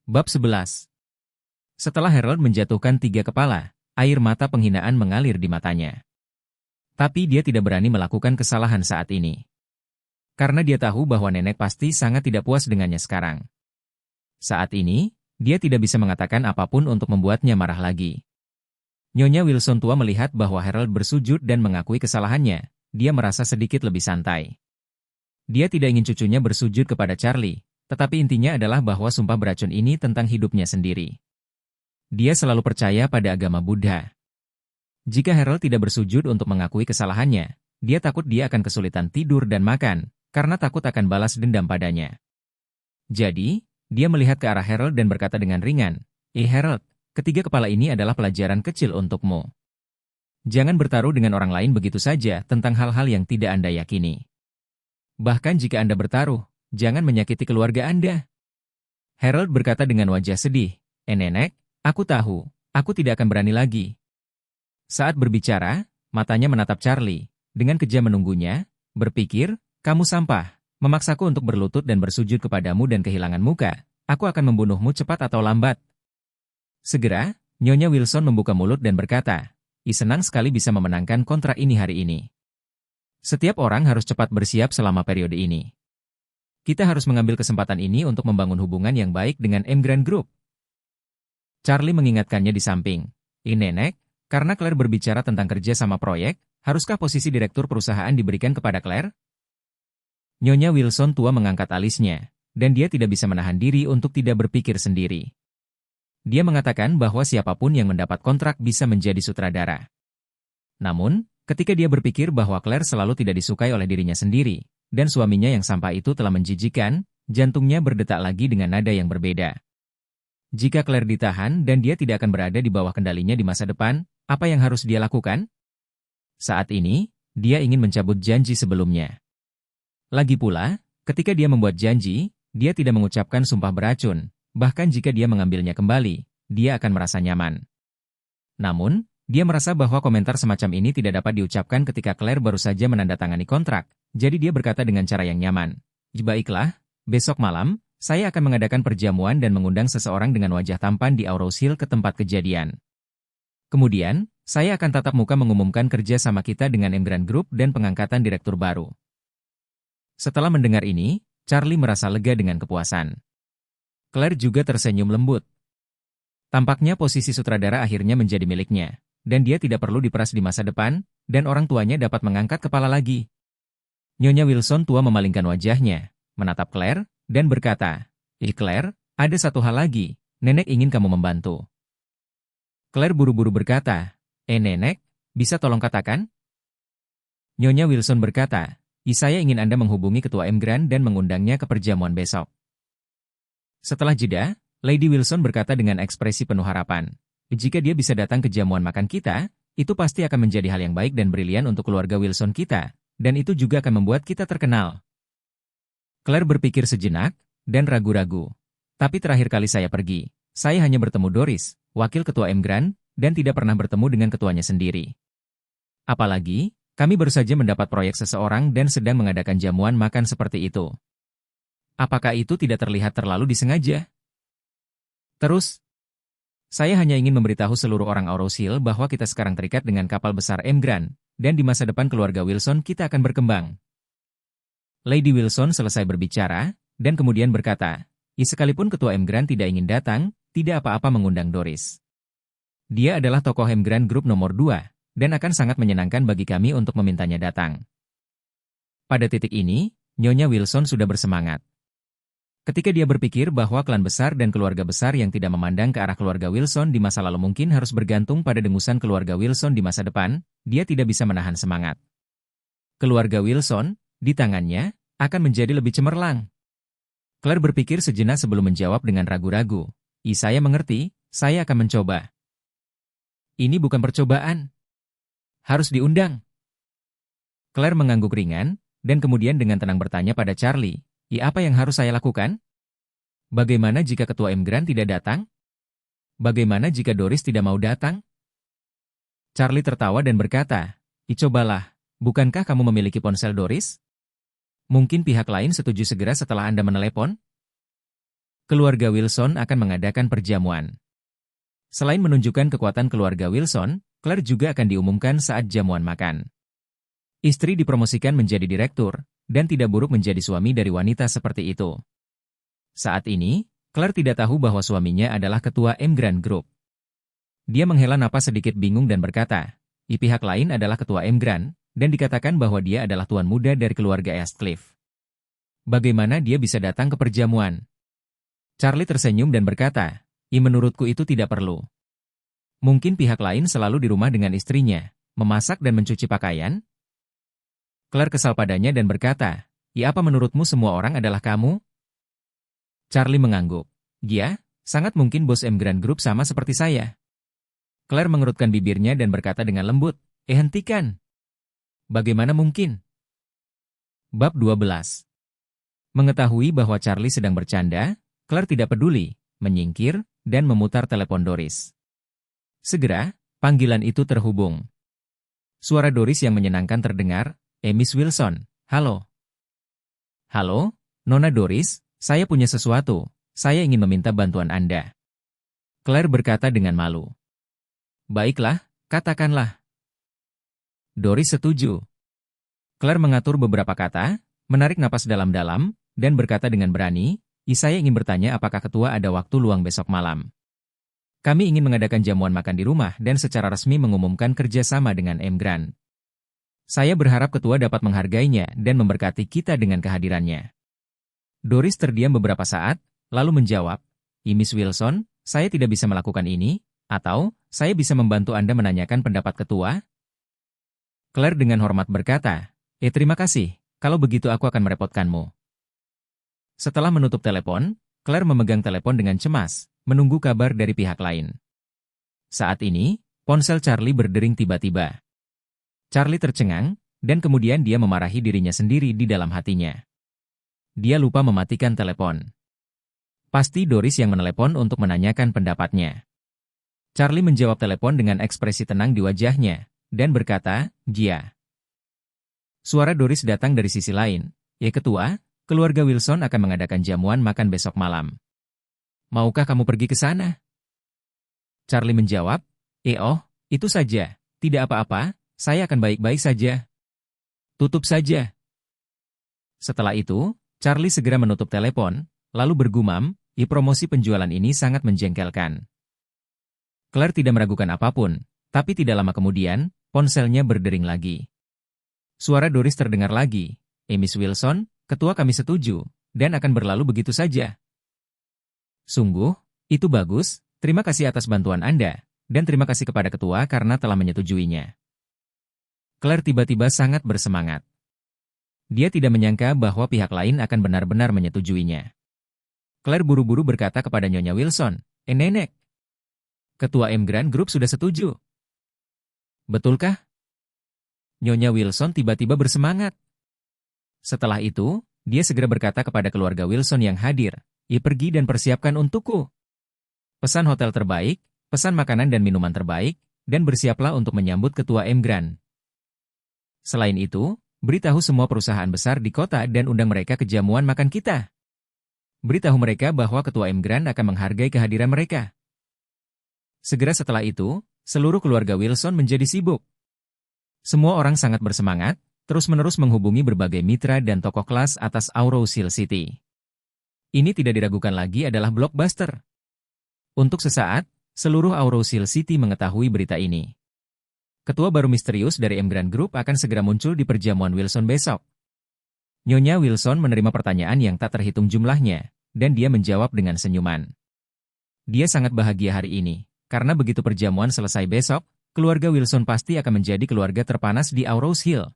Bab 11. Setelah Harold menjatuhkan 3 kepala, air mata penghinaan mengalir di matanya. Tapi dia tidak berani melakukan kesalahan saat ini. Karena dia tahu bahwa nenek pasti sangat tidak puas dengannya sekarang. Saat ini, dia tidak bisa mengatakan apapun untuk membuatnya marah lagi. Nyonya Wilson tua melihat bahwa Harold bersujud dan mengakui kesalahannya, dia merasa sedikit lebih santai. Dia tidak ingin cucunya bersujud kepada Charlie. Tetapi intinya adalah bahwa sumpah beracun ini tentang hidupnya sendiri. Dia selalu percaya pada agama Buddha. Jika Harold tidak bersujud untuk mengakui kesalahannya, dia takut dia akan kesulitan tidur dan makan, karena takut akan balas dendam padanya. Jadi, dia melihat ke arah Harold dan berkata dengan ringan, Harold, 3 kepala ini adalah pelajaran kecil untukmu. Jangan bertaruh dengan orang lain begitu saja tentang hal-hal yang tidak Anda yakini. Bahkan jika Anda bertaruh, jangan menyakiti keluarga Anda. Harold berkata dengan wajah sedih, Nenek, aku tahu, aku tidak akan berani lagi. Saat berbicara, matanya menatap Charlie, dengan kejam menunggunya, berpikir, kamu sampah, memaksaku untuk berlutut dan bersujud kepadamu dan kehilangan muka, aku akan membunuhmu cepat atau lambat. Segera, Nyonya Wilson membuka mulut dan berkata, senang sekali bisa memenangkan kontrak ini hari ini. Setiap orang harus cepat bersiap selama periode ini. Kita harus mengambil kesempatan ini untuk membangun hubungan yang baik dengan Emgrand Group. Charlie mengingatkannya di samping. Nenek, karena Claire berbicara tentang kerja sama proyek, haruskah posisi direktur perusahaan diberikan kepada Claire? Nyonya Wilson tua mengangkat alisnya, dan dia tidak bisa menahan diri untuk tidak berpikir sendiri. Dia mengatakan bahwa siapapun yang mendapat kontrak bisa menjadi sutradara. Namun, ketika dia berpikir bahwa Claire selalu tidak disukai oleh dirinya sendiri, dan suaminya yang sampah itu telah menjijikan, jantungnya berdetak lagi dengan nada yang berbeda. Jika Claire ditahan dan dia tidak akan berada di bawah kendalinya di masa depan, apa yang harus dia lakukan? Saat ini, dia ingin mencabut janji sebelumnya. Lagi pula, ketika dia membuat janji, dia tidak mengucapkan sumpah beracun, bahkan jika dia mengambilnya kembali, dia akan merasa nyaman. Namun, dia merasa bahwa komentar semacam ini tidak dapat diucapkan ketika Claire baru saja menandatangani kontrak. Jadi dia berkata dengan cara yang nyaman. Baiklah, besok malam, saya akan mengadakan perjamuan dan mengundang seseorang dengan wajah tampan di Aurous Hill ke tempat kejadian. Kemudian, saya akan tatap muka mengumumkan kerja sama kita dengan Emgrand Group dan pengangkatan direktur baru. Setelah mendengar ini, Charlie merasa lega dengan kepuasan. Claire juga tersenyum lembut. Tampaknya posisi sutradara akhirnya menjadi miliknya, dan dia tidak perlu diperas di masa depan, dan orang tuanya dapat mengangkat kepala lagi. Nyonya Wilson tua memalingkan wajahnya, menatap Claire, dan berkata, Claire, ada satu hal lagi, nenek ingin kamu membantu. Claire buru-buru berkata, Nenek, bisa tolong katakan? Nyonya Wilson berkata, saya ingin Anda menghubungi Ketua Emgrand dan mengundangnya ke perjamuan besok. Setelah jeda, Lady Wilson berkata dengan ekspresi penuh harapan, jika dia bisa datang ke jamuan makan kita, itu pasti akan menjadi hal yang baik dan brilian untuk keluarga Wilson kita. Dan itu juga akan membuat kita terkenal. Claire berpikir sejenak, dan ragu-ragu. Tapi terakhir kali saya pergi, saya hanya bertemu Doris, wakil ketua Emgrand, dan tidak pernah bertemu dengan ketuanya sendiri. Apalagi, kami baru saja mendapat proyek seseorang dan sedang mengadakan jamuan makan seperti itu. Apakah itu tidak terlihat terlalu disengaja? Terus, saya hanya ingin memberitahu seluruh orang Aurous Hill bahwa kita sekarang terikat dengan kapal besar Emgrand, dan di masa depan keluarga Wilson kita akan berkembang. Lady Wilson selesai berbicara, dan kemudian berkata, sekalipun ketua Emgrand tidak ingin datang, tidak apa-apa mengundang Doris. Dia adalah tokoh Emgrand Group nomor 2, dan akan sangat menyenangkan bagi kami untuk memintanya datang. Pada titik ini, Nyonya Wilson sudah bersemangat. Ketika dia berpikir bahwa klan besar dan keluarga besar yang tidak memandang ke arah keluarga Wilson di masa lalu mungkin harus bergantung pada dengusan keluarga Wilson di masa depan, dia tidak bisa menahan semangat. Keluarga Wilson, di tangannya, akan menjadi lebih cemerlang. Claire berpikir sejenak sebelum menjawab dengan ragu-ragu. Saya mengerti, saya akan mencoba. Ini bukan percobaan. Harus diundang. Claire mengangguk ringan, dan kemudian dengan tenang bertanya pada Charlie, apa yang harus saya lakukan? Bagaimana jika ketua Emgrand tidak datang? Bagaimana jika Doris tidak mau datang? Charlie tertawa dan berkata, cobalah, bukankah kamu memiliki ponsel Doris? Mungkin pihak lain setuju segera setelah Anda menelepon? keluarga Wilson akan mengadakan perjamuan. Selain menunjukkan kekuatan keluarga Wilson, Claire juga akan diumumkan saat jamuan makan. Istri dipromosikan menjadi direktur, dan tidak buruk menjadi suami dari wanita seperti itu. Saat ini, Claire tidak tahu bahwa suaminya adalah ketua Emgrand Group. Dia menghela napas sedikit bingung dan berkata, di pihak lain adalah ketua Emgrand, dan dikatakan bahwa dia adalah tuan muda dari keluarga Eastcliff. Bagaimana dia bisa datang ke perjamuan? Charlie tersenyum dan berkata, menurutku itu tidak perlu. Mungkin pihak lain selalu di rumah dengan istrinya, memasak dan mencuci pakaian? Claire kesal padanya dan berkata, apa menurutmu semua orang adalah kamu? Charlie mengangguk. Ya, sangat mungkin bos Emgrand Group sama seperti saya. Claire mengerutkan bibirnya dan berkata dengan lembut, hentikan. Bagaimana mungkin? Bab 12. Mengetahui bahwa Charlie sedang bercanda, Claire tidak peduli, menyingkir, dan memutar telepon Doris. Segera, panggilan itu terhubung. Suara Doris yang menyenangkan terdengar, Miss Wilson, halo. Halo, Nona Doris, saya punya sesuatu, saya ingin meminta bantuan Anda. Claire berkata dengan malu. Baiklah, katakanlah. Doris setuju. Claire mengatur beberapa kata, menarik napas dalam-dalam, dan berkata dengan berani, saya ingin bertanya apakah ketua ada waktu luang besok malam. Kami ingin mengadakan jamuan makan di rumah dan secara resmi mengumumkan kerjasama dengan Emgrand. Saya berharap ketua dapat menghargainya dan memberkati kita dengan kehadirannya. Doris terdiam beberapa saat, lalu menjawab, Miss Wilson, saya tidak bisa melakukan ini, atau saya bisa membantu Anda menanyakan pendapat ketua? Claire dengan hormat berkata, terima kasih, kalau begitu aku akan merepotkanmu. Setelah menutup telepon, Claire memegang telepon dengan cemas, menunggu kabar dari pihak lain. Saat ini, ponsel Charlie berdering tiba-tiba. Charlie tercengang, dan kemudian dia memarahi dirinya sendiri di dalam hatinya. Dia lupa mematikan telepon. Pasti Doris yang menelepon untuk menanyakan pendapatnya. Charlie menjawab telepon dengan ekspresi tenang di wajahnya, dan berkata, "Gia." Suara Doris datang dari sisi lain. Ketua, keluarga Wilson akan mengadakan jamuan makan besok malam. Maukah kamu pergi ke sana? Charlie menjawab, itu saja, tidak apa-apa, saya akan baik-baik saja. Tutup saja. Setelah itu, Charlie segera menutup telepon, lalu bergumam, promosi penjualan ini sangat menjengkelkan. Claire tidak meragukan apapun, tapi tidak lama kemudian, ponselnya berdering lagi. Suara Doris terdengar lagi, Miss Wilson, ketua kami setuju, dan akan berlalu begitu saja. Sungguh, itu bagus, terima kasih atas bantuan Anda, dan terima kasih kepada ketua karena telah menyetujuinya. Claire tiba-tiba sangat bersemangat. Dia tidak menyangka bahwa pihak lain akan benar-benar menyetujuinya. Claire buru-buru berkata kepada Nyonya Wilson, Nenek, ketua Emgrand Group sudah setuju. Betulkah? Nyonya Wilson tiba-tiba bersemangat. Setelah itu, dia segera berkata kepada keluarga Wilson yang hadir, pergi dan persiapkan untukku. Pesan hotel terbaik, pesan makanan dan minuman terbaik, dan bersiaplah untuk menyambut ketua Emgrand. Selain itu, beritahu semua perusahaan besar di kota dan undang mereka ke jamuan makan kita. Beritahu mereka bahwa ketua Emgrand akan menghargai kehadiran mereka. Segera setelah itu, seluruh keluarga Wilson menjadi sibuk. Semua orang sangat bersemangat, terus-menerus menghubungi berbagai mitra dan tokoh kelas atas Aurous Hill City. Ini tidak diragukan lagi adalah blockbuster. Untuk sesaat, seluruh Aurous Hill City mengetahui berita ini. Ketua baru misterius dari Emgrand Group akan segera muncul di perjamuan Wilson besok. Nyonya Wilson menerima pertanyaan yang tak terhitung jumlahnya, dan dia menjawab dengan senyuman. Dia sangat bahagia hari ini, karena begitu perjamuan selesai besok, keluarga Wilson pasti akan menjadi keluarga terpanas di Aurous Hill.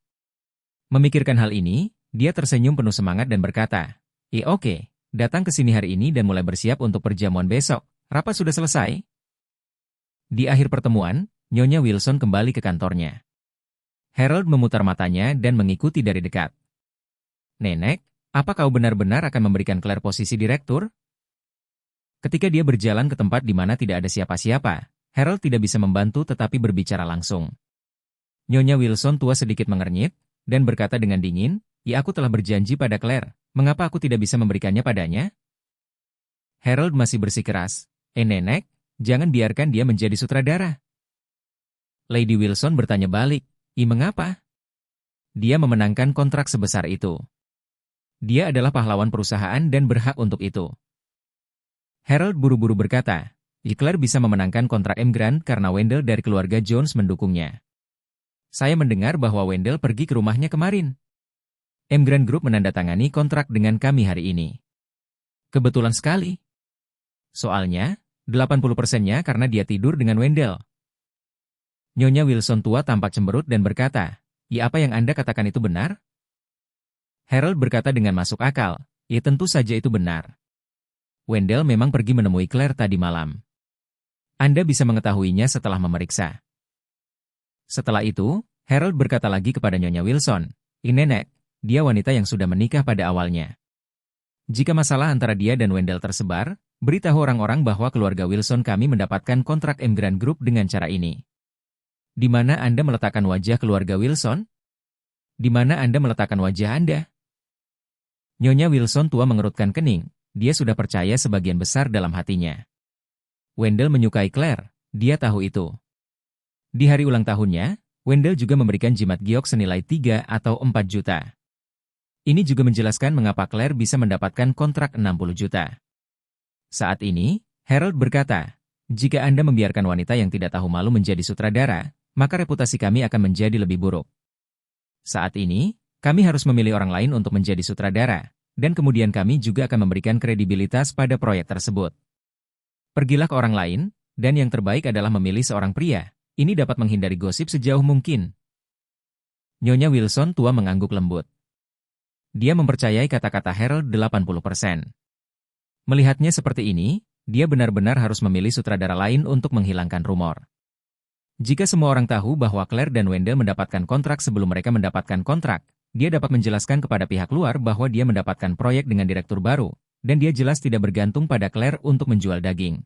Memikirkan hal ini, dia tersenyum penuh semangat dan berkata, oke. Datang ke sini hari ini dan mulai bersiap untuk perjamuan besok. Rapat sudah selesai? Di akhir pertemuan, Nyonya Wilson kembali ke kantornya. Harold memutar matanya dan mengikuti dari dekat. Nenek, apa kau benar-benar akan memberikan Claire posisi direktur? Ketika dia berjalan ke tempat di mana tidak ada siapa-siapa, Harold tidak bisa membantu tetapi berbicara langsung. Nyonya Wilson tua sedikit mengernyit, dan berkata dengan dingin, aku telah berjanji pada Claire. Mengapa aku tidak bisa memberikannya padanya? Harold masih bersikeras. Nenek, jangan biarkan dia menjadi sutradara. Lady Wilson bertanya balik. Mengapa? Dia memenangkan kontrak sebesar itu. Dia adalah pahlawan perusahaan dan berhak untuk itu. Harold buru-buru berkata, Claire bisa memenangkan kontrak M. Grant karena Wendell dari keluarga Jones mendukungnya. Saya mendengar bahwa Wendell pergi ke rumahnya kemarin. M. Grant Group menandatangani kontrak dengan kami hari ini. Kebetulan sekali. Soalnya, 80%-nya karena dia tidur dengan Wendell. Nyonya Wilson tua tampak cemberut dan berkata, apa yang Anda katakan itu benar? Harold berkata dengan masuk akal, tentu saja itu benar. Wendell memang pergi menemui Claire tadi malam. Anda bisa mengetahuinya setelah memeriksa. Setelah itu, Harold berkata lagi kepada Nyonya Wilson, Nenek, dia wanita yang sudah menikah pada awalnya. Jika masalah antara dia dan Wendell tersebar, beritahu orang-orang bahwa keluarga Wilson kami mendapatkan kontrak M. Grant Group dengan cara ini. Di mana Anda meletakkan wajah keluarga Wilson? Di mana Anda meletakkan wajah Anda? Nyonya Wilson tua mengerutkan kening, dia sudah percaya sebagian besar dalam hatinya. Wendell menyukai Claire, dia tahu itu. Di hari ulang tahunnya, Wendell juga memberikan jimat giok senilai 3 atau 4 juta. Ini juga menjelaskan mengapa Claire bisa mendapatkan kontrak 60 juta. Saat ini, Harold berkata, jika Anda membiarkan wanita yang tidak tahu malu menjadi sutradara, maka reputasi kami akan menjadi lebih buruk. Saat ini, kami harus memilih orang lain untuk menjadi sutradara, dan kemudian kami juga akan memberikan kredibilitas pada proyek tersebut. Pergilah ke orang lain, dan yang terbaik adalah memilih seorang pria. Ini dapat menghindari gosip sejauh mungkin. Nyonya Wilson tua mengangguk lembut. Dia mempercayai kata-kata Harold 80%. Melihatnya seperti ini, dia benar-benar harus memilih sutradara lain untuk menghilangkan rumor. Jika semua orang tahu bahwa Claire dan Wendell mendapatkan kontrak sebelum mereka mendapatkan kontrak, dia dapat menjelaskan kepada pihak luar bahwa dia mendapatkan proyek dengan direktur baru, dan dia jelas tidak bergantung pada Claire untuk menjual daging.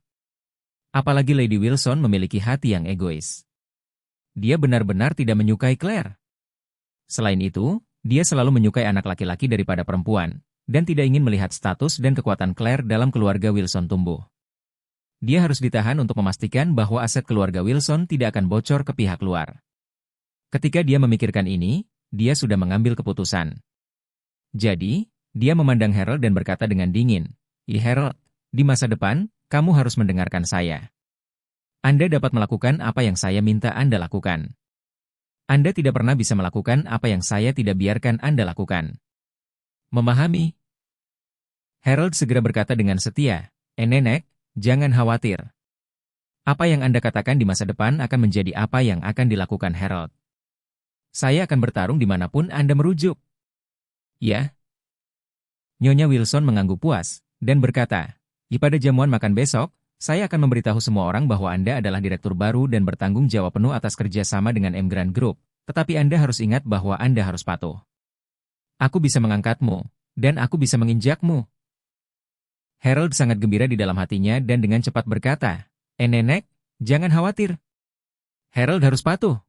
Apalagi Lady Wilson memiliki hati yang egois. Dia benar-benar tidak menyukai Claire. Selain itu, dia selalu menyukai anak laki-laki daripada perempuan, dan tidak ingin melihat status dan kekuatan Claire dalam keluarga Wilson tumbuh. Dia harus ditahan untuk memastikan bahwa aset keluarga Wilson tidak akan bocor ke pihak luar. Ketika dia memikirkan ini, dia sudah mengambil keputusan. Jadi, dia memandang Harold dan berkata dengan dingin, Harold, di masa depan, kamu harus mendengarkan saya. Anda dapat melakukan apa yang saya minta Anda lakukan. Anda tidak pernah bisa melakukan apa yang saya tidak biarkan Anda lakukan. Memahami? Harold segera berkata dengan setia, Nenek, jangan khawatir. Apa yang Anda katakan di masa depan akan menjadi apa yang akan dilakukan Harold. Saya akan bertarung dimanapun Anda merujuk. Ya? Nyonya Wilson mengangguk puas, dan berkata, pada jamuan makan besok, saya akan memberitahu semua orang bahwa Anda adalah direktur baru dan bertanggung jawab penuh atas kerjasama dengan M. Grant Group, tetapi Anda harus ingat bahwa Anda harus patuh. Aku bisa mengangkatmu, dan aku bisa menginjakmu. Harold sangat gembira di dalam hatinya dan dengan cepat berkata, Nenek, jangan khawatir. Harold harus patuh.